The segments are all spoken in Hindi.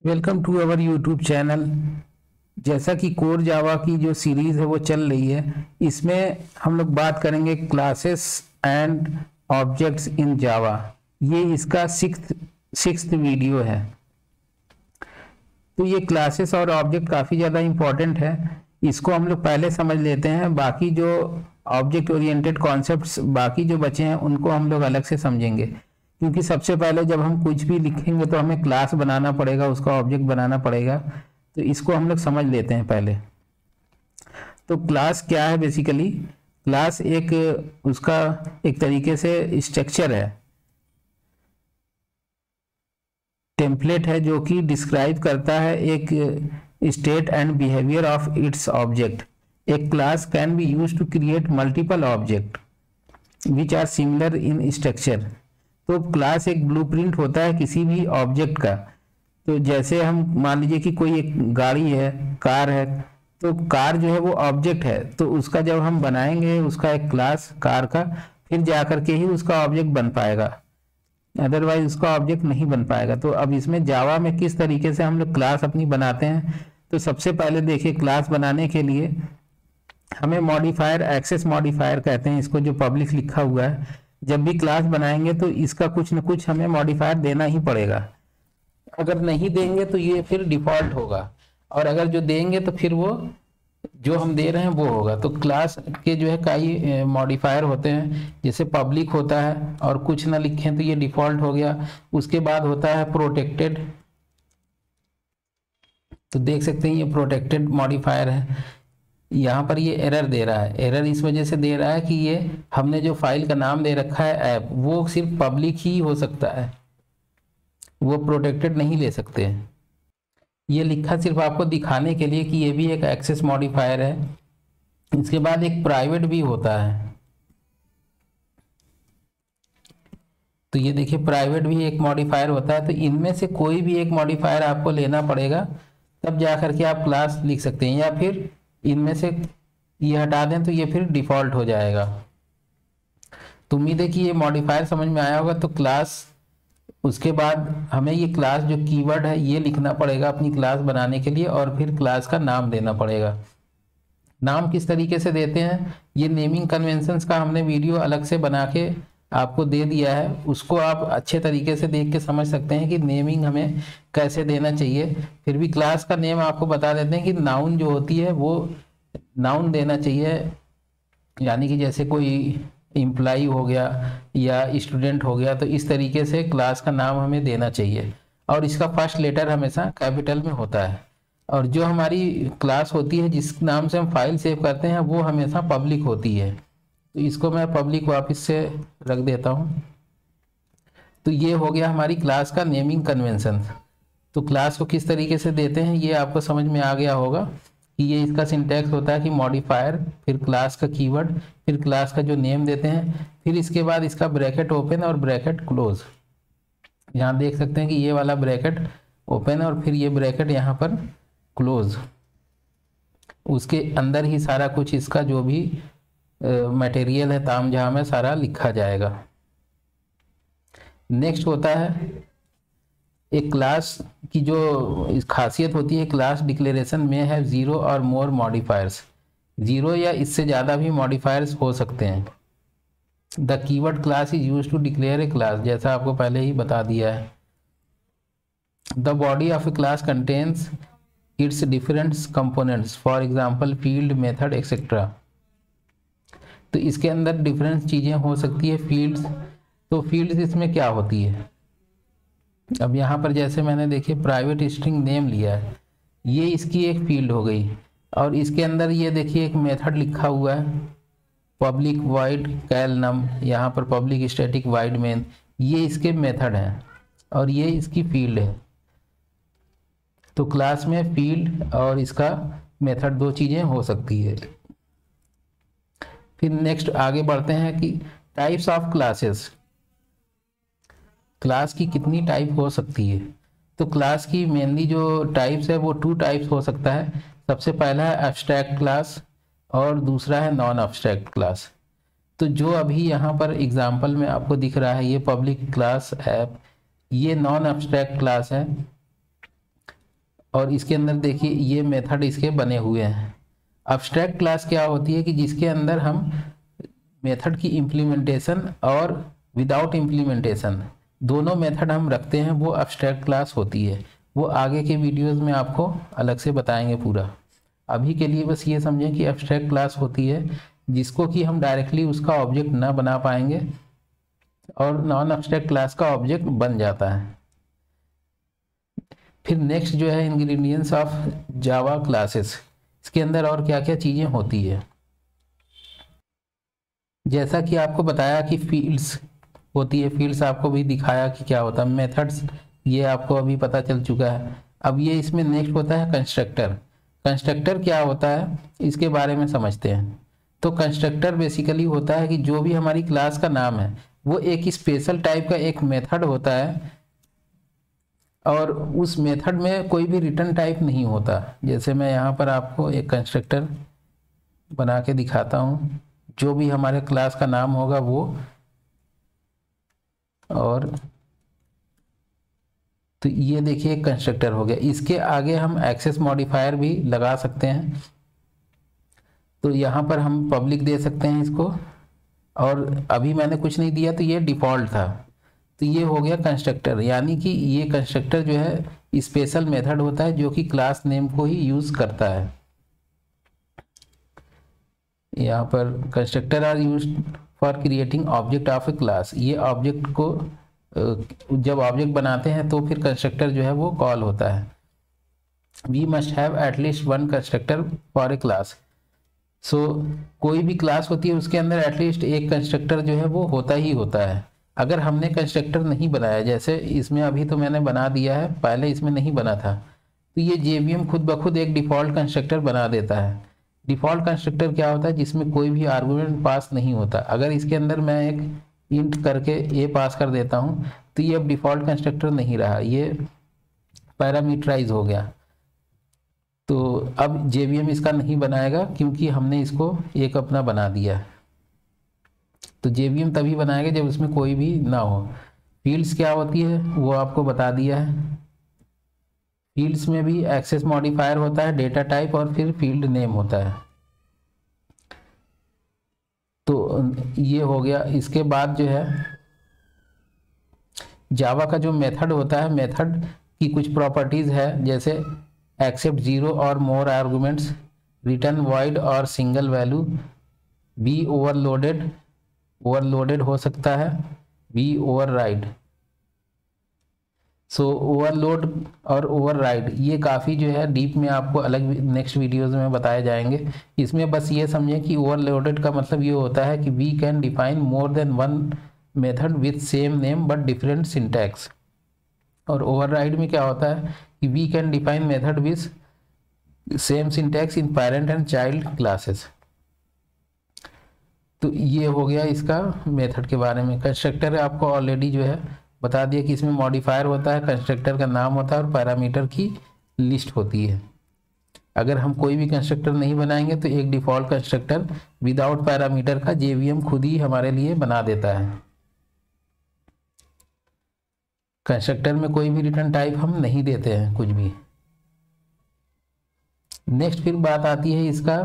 Welcome to our YouTube channel. जैसा कि कोर जावा की जो सीरीज़ है वो चल रही है, इसमें हम लोग बात करेंगे क्लासेस एंड ऑब्जेक्ट्स इन जावा। ये इसका सिक्स्थ वीडियो है। तो ये क्लासेस और ऑब्जेक्ट काफ़ी ज़्यादा इम्पोर्टेंट है। इसको हम लोग पहले समझ लेते हैं, बाकी जो ऑब्जेक्ट ओरिएंटेड कॉन्सेप्ट्स बाकी जो बचे हैं उनको हम लोग अलग से समझेंगे। क्योंकि सबसे पहले जब हम कुछ भी लिखेंगे तो हमें क्लास बनाना पड़ेगा, उसका ऑब्जेक्ट बनाना पड़ेगा। तो इसको हम लोग समझ लेते हैं पहले। तो क्लास क्या है? बेसिकली क्लास एक उसका एक तरीके से स्ट्रक्चर है, टेम्पलेट है, जो कि डिस्क्राइब करता है एक state and behaviour of its object. एक class can be use to create multiple object which are similar in structure. तो क्लास एक ब्लूप्रिंट होता है किसी भी ऑब्जेक्ट का। तो जैसे हम मान लीजिए कि कोई एक गाड़ी है, कार है, तो कार जो है वो ऑब्जेक्ट है, तो उसका जब हम बनाएंगे उसका एक क्लास कार का, फिर जाकर के ही उसका ऑब्जेक्ट बन पाएगा, अदरवाइज उसका ऑब्जेक्ट नहीं बन पाएगा। तो अब इसमें जावा में किस तरीके से हम लोग क्लास अपनी बनाते हैं, तो सबसे पहले देखिए क्लास बनाने के लिए हमें मॉडिफायर, एक्सेस मॉडिफायर कहते हैं इसको, जो पब्लिक लिखा हुआ है। जब भी क्लास बनाएंगे तो इसका कुछ न कुछ हमें मॉडिफायर देना ही पड़ेगा। अगर नहीं देंगे तो ये फिर डिफॉल्ट होगा, और अगर जो देंगे तो फिर वो जो हम दे रहे हैं वो होगा। तो क्लास के जो है कई मॉडिफायर होते हैं, जैसे पब्लिक होता है, और कुछ ना लिखें तो ये डिफॉल्ट हो गया। उसके बाद होता है प्रोटेक्टेड। तो देख सकते हैं ये प्रोटेक्टेड मॉडिफायर है। यहाँ पर ये एरर दे रहा है। एरर इस वजह से दे रहा है कि ये हमने जो फाइल का नाम दे रखा है ऐप, वो सिर्फ पब्लिक ही हो सकता है, वो प्रोटेक्टेड नहीं ले सकते। ये लिखा सिर्फ आपको दिखाने के लिए कि ये भी एक एक्सेस मॉडिफायर है। इसके बाद एक प्राइवेट भी होता है। तो ये देखिए प्राइवेट भी एक मॉडिफायर होता है। तो इनमें से कोई भी एक मॉडिफायर आपको लेना पड़ेगा, तब जा करके आप क्लास लिख सकते हैं, या फिर इनमें से ये हटा दें तो ये फिर डिफॉल्ट हो जाएगा। तो उम्मीद है कि ये मॉडिफायर समझ में आया होगा। तो क्लास, उसके बाद हमें ये क्लास जो कीवर्ड है ये लिखना पड़ेगा अपनी क्लास बनाने के लिए, और फिर क्लास का नाम देना पड़ेगा। नाम किस तरीके से देते हैं, ये नेमिंग कन्वेंशंस का हमने वीडियो अलग से बना के आपको दे दिया है, उसको आप अच्छे तरीके से देख के समझ सकते हैं कि नेमिंग हमें कैसे देना चाहिए। फिर भी क्लास का नेम आपको बता देते हैं कि नाउन जो होती है वो नाउन देना चाहिए, यानी कि जैसे कोई इम्प्लाई हो गया या स्टूडेंट हो गया, तो इस तरीके से क्लास का नाम हमें देना चाहिए। और इसका फर्स्ट लेटर हमेशा कैपिटल में होता है। और जो हमारी क्लास होती है जिस नाम से हम फाइल सेव करते हैं वो हमेशा पब्लिक होती है। तो इसको मैं पब्लिक वापस से रख देता हूँ। तो ये हो गया हमारी क्लास का नेमिंग कन्वेंशन। तो क्लास को किस तरीके से देते हैं ये आपको समझ में आ गया होगा कि ये इसका सिंटैक्स होता है कि मॉडिफायर, फिर क्लास का कीवर्ड, फिर क्लास का जो नेम देते हैं, फिर इसके बाद इसका ब्रैकेट ओपन और ब्रैकेट क्लोज। यहाँ देख सकते हैं कि ये वाला ब्रैकेट ओपन और फिर ये ब्रैकेट यहाँ पर क्लोज। उसके अंदर ही सारा कुछ इसका जो भी मटेरियल है, ताम झाम है, सारा लिखा जाएगा। नेक्स्ट होता है एक क्लास की जो खासियत होती है, क्लास डिक्लेरेशन में है 0 और मोर मॉडिफायर्स। 0 या इससे ज़्यादा भी मॉडिफायर्स हो सकते हैं। The keyword class is use to declare a class, जैसा आपको पहले ही बता दिया है। The body of a class contains its different components, for example field, method etcetera. तो इसके अंदर डिफरेंट चीज़ें हो सकती है। फील्ड्स, तो फील्ड्स इसमें क्या होती है, अब यहाँ पर जैसे मैंने देखिए प्राइवेट स्ट्रिंग नेम लिया है, ये इसकी एक फील्ड हो गई। और इसके अंदर ये देखिए एक मेथड लिखा हुआ है, पब्लिक वाइड कैल नम, यहाँ पर पब्लिक स्टैटिक वाइड मेन, ये इसके मेथड हैं और ये इसकी फील्ड है। तो क्लास में फील्ड और इसका मेथड दो चीज़ें हो सकती है। फिर नेक्स्ट आगे बढ़ते हैं कि टाइप्स ऑफ क्लासेस, क्लास की कितनी टाइप हो सकती है। तो क्लास की मेनली जो टाइप्स है वो 2 टाइप्स हो सकता है। सबसे पहला है एब्स्ट्रैक्ट क्लास और दूसरा है नॉन एब्स्ट्रैक्ट क्लास। तो जो अभी यहाँ पर एग्जांपल में आपको दिख रहा है ये पब्लिक क्लास ऐप, ये नॉन एब्स्ट्रैक्ट क्लास है। और इसके अंदर देखिए ये मेथड इसके बने हुए हैं। अब्स्ट्रैक्ट क्लास क्या होती है कि जिसके अंदर हम मेथड की इम्प्लीमेंटेशन और विदाउट इम्प्लीमेंटेशन दोनों मेथड हम रखते हैं, वो अब्स्ट्रैक्ट क्लास होती है। वो आगे के वीडियोस में आपको अलग से बताएंगे पूरा। अभी के लिए बस ये समझें कि अब्स्ट्रैक्ट क्लास होती है जिसको कि हम डायरेक्टली उसका ऑब्जेक्ट ना बना पाएंगे और नॉन अब्स्ट्रैक्ट क्लास का ऑब्जेक्ट बन जाता है। फिर नेक्स्ट जो है इंग्रेडिएंट्स ऑफ जावा क्लासेस, इसके अंदर और क्या क्या चीज़ें होती है। जैसा कि आपको बताया कि फील्ड्स होती है, फील्ड्स आपको भी दिखाया कि क्या होता है। मेथड्स ये आपको अभी पता चल चुका है। अब ये इसमें नेक्स्ट होता है कंस्ट्रक्टर। कंस्ट्रक्टर क्या होता है इसके बारे में समझते हैं। तो कंस्ट्रक्टर बेसिकली होता है कि जो भी हमारी क्लास का नाम है वो एक स्पेशल टाइप का एक मेथड होता है और उस मेथड में कोई भी रिटर्न टाइप नहीं होता। जैसे मैं यहाँ पर आपको एक कंस्ट्रक्टर बना के दिखाता हूँ, जो भी हमारे क्लास का नाम होगा वो, और तो ये देखिए एक कंस्ट्रक्टर हो गया। इसके आगे हम एक्सेस मॉडिफायर भी लगा सकते हैं। तो यहाँ पर हम पब्लिक दे सकते हैं इसको, और अभी मैंने कुछ नहीं दिया तो ये डिफ़ॉल्ट था। तो ये हो गया कंस्ट्रक्टर, यानी कि ये कंस्ट्रक्टर जो है स्पेशल मेथड होता है जो कि क्लास नेम को ही यूज़ करता है। यहाँ पर constructor are used for creating object of a class. ये ऑब्जेक्ट को जब ऑब्जेक्ट बनाते हैं तो फिर कंस्ट्रक्टर जो है वो कॉल होता है। We must have at least one constructor for a class. So कोई भी क्लास होती है उसके अंदर एटलीस्ट एक कंस्ट्रक्टर जो है वो होता ही होता है। अगर हमने कंस्ट्रक्टर नहीं बनाया, जैसे इसमें अभी तो मैंने बना दिया है, पहले इसमें नहीं बना था, तो ये JVM खुद ब खुद एक डिफ़ॉल्ट कंस्ट्रक्टर बना देता है। डिफ़ॉल्ट कंस्ट्रक्टर क्या होता है जिसमें कोई भी आर्गुमेंट पास नहीं होता। अगर इसके अंदर मैं एक इंट करके ए पास कर देता हूँ तो ये अब डिफ़ॉल्ट कंस्ट्रक्टर नहीं रहा, ये पैरामीटराइज हो गया। तो अब JVM इसका नहीं बनाएगा क्योंकि हमने इसको एक अपना बना दिया है। तो JVM तभी बनाएगा जब उसमें कोई भी ना हो। फील्ड्स क्या होती है वो आपको बता दिया है। फील्ड्स में भी एक्सेस मॉडिफायर होता है, डेटा टाइप और फिर फील्ड नेम होता है। तो ये हो गया। इसके बाद जो है जावा का जो मेथड होता है, मेथड की कुछ प्रॉपर्टीज़ है, जैसे एक्सेप्ट 0 और मोर आर्गुमेंट्स, रिटर्न वॉइड और सिंगल वैल्यू, बी ओवरलोडेड हो सकता है, बी ओवरराइड। सो ओवरलोड और ओवरराइड ये काफ़ी जो है डीप में आपको अलग नेक्स्ट वीडियोस में बताए जाएंगे। इसमें बस ये समझें कि ओवरलोडेड का मतलब ये होता है कि we can define more than one method with same name but different syntax. और ओवरराइड में क्या होता है कि we can define method with same syntax in parent and child classes. तो ये हो गया इसका मेथड के बारे में। कंस्ट्रक्टर आपको ऑलरेडी जो है बता दिया कि इसमें मॉडिफायर होता है, कंस्ट्रक्टर का नाम होता है और पैरामीटर की लिस्ट होती है। अगर हम कोई भी कंस्ट्रक्टर नहीं बनाएंगे तो एक डिफ़ॉल्ट कंस्ट्रक्टर विदाउट पैरामीटर का JVM खुद ही हमारे लिए बना देता है। कंस्ट्रक्टर में कोई भी रिटर्न टाइप हम नहीं देते हैं कुछ भी। नेक्स्ट फिर बात आती है इसका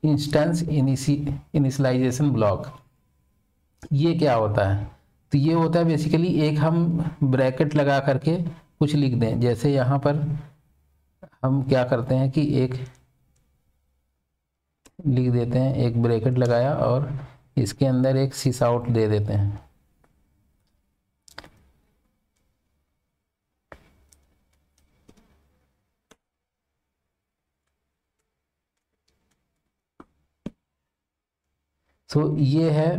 इंस्टेंस इनिशियलाइजेशन ब्लॉक। ये क्या होता है? तो ये होता है बेसिकली एक हम ब्रैकेट लगा करके कुछ लिख दें। जैसे यहाँ पर हम क्या करते हैं कि एक लिख देते हैं, एक ब्रैकेट लगाया और इसके अंदर एक सिस आउट दे देते हैं। तो ये है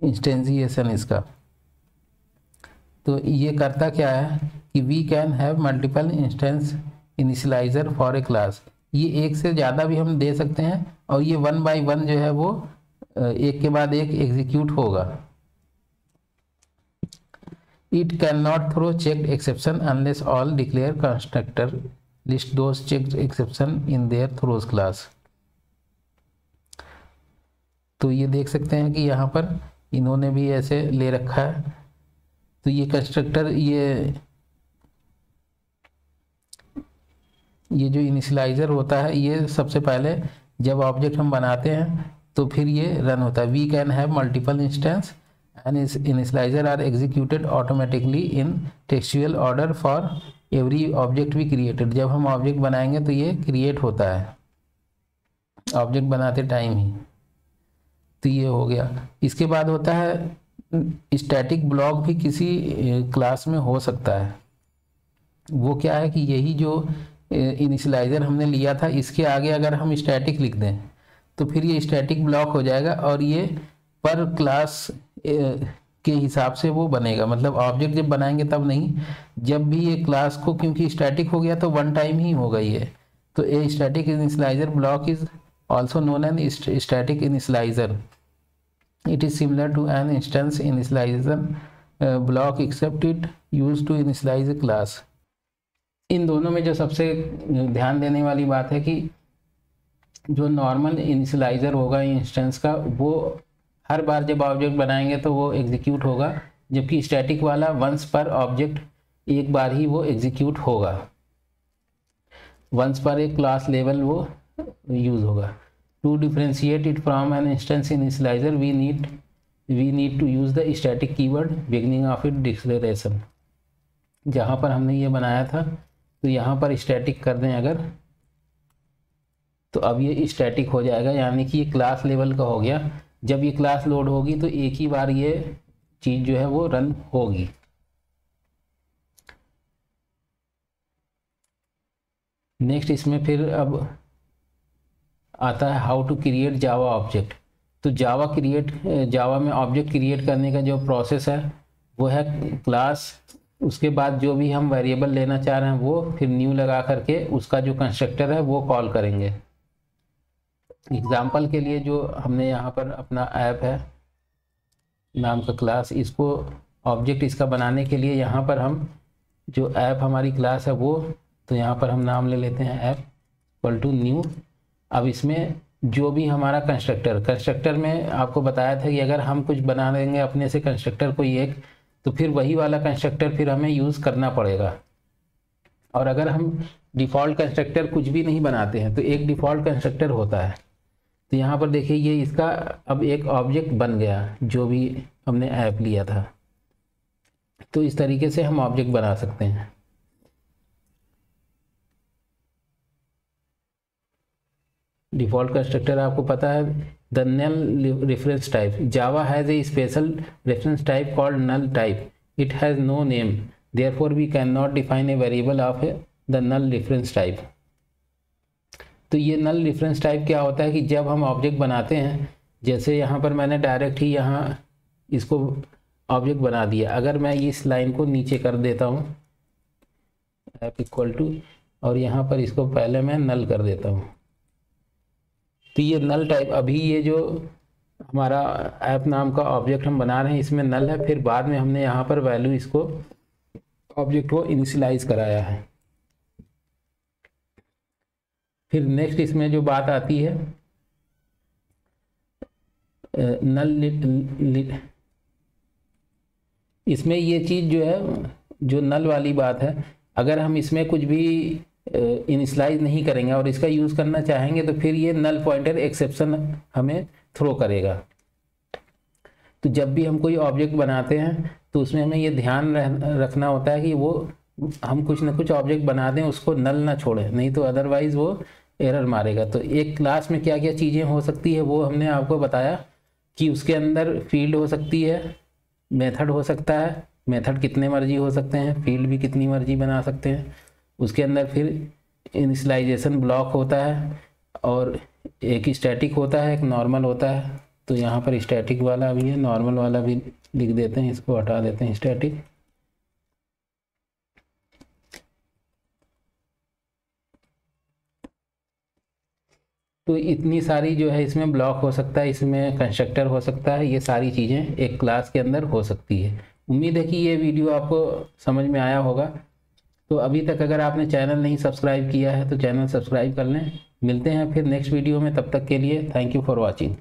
इंस्टेंसिएशन इसका। तो ये करता क्या है कि we can have multiple instance initialiser for a class. ये एक से ज़्यादा भी हम दे सकते हैं और ये 1 बाय 1 जो है वो एक के बाद एक एग्जीक्यूट होगा। It can not throw checked exception unless all declare constructor list those checked exception in their throws class. तो ये देख सकते हैं कि यहाँ पर इन्होंने भी ऐसे ले रखा है। तो ये कंस्ट्रक्टर ये ये जो इनिशियलाइज़र होता है ये सबसे पहले जब ऑब्जेक्ट हम बनाते हैं तो फिर ये रन होता है। We can have multiple instance and initializer are executed automatically in textual order for every object we created. जब हम ऑब्जेक्ट बनाएंगे तो ये क्रिएट होता है ऑब्जेक्ट बनाते टाइम ही। तो ये हो गया। इसके बाद होता है स्टैटिक ब्लॉक भी किसी क्लास में हो सकता है। वो क्या है कि यही जो इनिशियलाइज़र हमने लिया था इसके आगे अगर हम स्टैटिक लिख दें तो फिर ये स्टैटिक ब्लॉक हो जाएगा और ये पर क्लास के हिसाब से वो बनेगा। मतलब ऑब्जेक्ट जब बनाएंगे तब नहीं, जब भी ये क्लास को, क्योंकि स्टैटिक हो गया तो वन टाइम ही होगा ये। तो a static initializer block is also known as static initializer. It is similar to an instance initializer block except it use to initialize a class. इन दोनों में जो सबसे ध्यान देने वाली बात है कि जो नॉर्मल इनिशियलाइज़र होगा इंस्टेंस का वो हर बार जब ऑब्जेक्ट बनाएंगे तो वो एग्जीक्यूट होगा, जबकि स्टैटिक वाला वंस पर ऑब्जेक्ट एक बार ही वो एग्जीक्यूट होगा, वंस पर एक क्लास लेवल वो यूज़ होगा। To differentiate it from an instance initializer we need to use the static keyword beginning of it declaration. जहाँ पर हमने ये बनाया था तो यहाँ पर स्टैटिक कर दें अगर, तो अब ये स्टैटिक हो जाएगा, यानी कि ये क्लास लेवल का हो गया। जब ये क्लास लोड होगी तो एक ही बार ये चीज़ जो है वो रन होगी। नेक्स्ट इसमें फिर अब आता है how to create Java object. तो जावा में ऑब्जेक्ट क्रिएट करने का जो प्रोसेस है वो है क्लास, उसके बाद जो भी हम वेरिएबल लेना चाह रहे हैं वो फिर न्यू लगा करके उसका जो कंस्ट्रक्टर है वो कॉल करेंगे। एग्जाम्पल के लिए जो हमने यहाँ पर अपना ऐप है नाम का क्लास, इसको ऑब्जेक्ट इसका बनाने के लिए यहाँ पर हम जो ऐप हमारी क्लास है वो, तो यहाँ पर हम नाम ले लेते हैं ऐप इक्वल टू न्यू। अब इसमें जो भी हमारा कंस्ट्रक्टर में आपको बताया था कि अगर हम कुछ बना देंगे अपने से कंस्ट्रक्टर कोई एक, तो फिर वही वाला कंस्ट्रक्टर फिर हमें यूज़ करना पड़ेगा। और अगर हम डिफ़ॉल्ट कंस्ट्रक्टर कुछ भी नहीं बनाते हैं तो एक डिफ़ॉल्ट कंस्ट्रक्टर होता है। तो यहाँ पर देखिए ये इसका अब एक ऑब्जेक्ट बन गया जो भी हमने ऐप लिया था। तो इस तरीके से हम ऑब्जेक्ट बना सकते हैं। डिफ़ॉल्ट कंस्ट्रक्टर आपको पता है the null reference type. Java has a special reference type called null type. It has no name, therefore we can not define a variable of the null reference type. तो ये नल रेफरेंस टाइप क्या होता है कि जब हम ऑब्जेक्ट बनाते हैं, जैसे यहाँ पर मैंने डायरेक्ट ही यहाँ इसको ऑब्जेक्ट बना दिया। अगर मैं इस लाइन को नीचे कर देता हूँ ऐप इक्वल टू, और यहाँ पर इसको पहले मैं नल कर देता हूँ, तो ये नल टाइप, अभी ये जो हमारा ऐप नाम का ऑब्जेक्ट हम बना रहे हैं इसमें नल है। फिर बाद में हमने यहाँ पर वैल्यू इसको ऑब्जेक्ट को इनिशियलाइज कराया है। फिर नेक्स्ट इसमें जो बात आती है नल, इसमें ये चीज़ जो है जो नल वाली बात है, अगर हम इसमें कुछ भी इनिशियलाइज नहीं करेंगे और इसका यूज़ करना चाहेंगे तो फिर ये नल पॉइंटर एक्सेप्शन हमें थ्रो करेगा। तो जब भी हम कोई ऑब्जेक्ट बनाते हैं तो उसमें हमें ये ध्यान रखना होता है कि वो हम कुछ ना कुछ ऑब्जेक्ट बना दें, उसको नल ना छोड़ें, नहीं तो अदरवाइज़ वो एरर मारेगा। तो एक क्लास में क्या क्या चीज़ें हो सकती है वो हमने आपको बताया कि उसके अंदर फील्ड हो सकती है, मेथड हो सकता है, मेथड कितने मर्जी हो सकते हैं, फील्ड भी कितनी मर्जी बना सकते हैं। उसके अंदर फिर इनिशियलाइजेशन ब्लॉक होता है और एक स्टैटिक होता है, एक नॉर्मल होता है। तो यहाँ पर स्टैटिक वाला भी है, नॉर्मल वाला भी लिख देते हैं, इसको हटा देते हैं स्टैटिक। तो इतनी सारी जो है इसमें ब्लॉक हो सकता है, इसमें कंस्ट्रक्टर हो सकता है, ये सारी चीज़ें एक क्लास के अंदर हो सकती है। उम्मीद है कि ये वीडियो आपको समझ में आया होगा। तो अभी तक अगर आपने चैनल नहीं सब्सक्राइब किया है तो चैनल सब्सक्राइब कर लें। मिलते हैं फिर नेक्स्ट वीडियो में, तब तक के लिए थैंक यू फॉर वॉचिंग।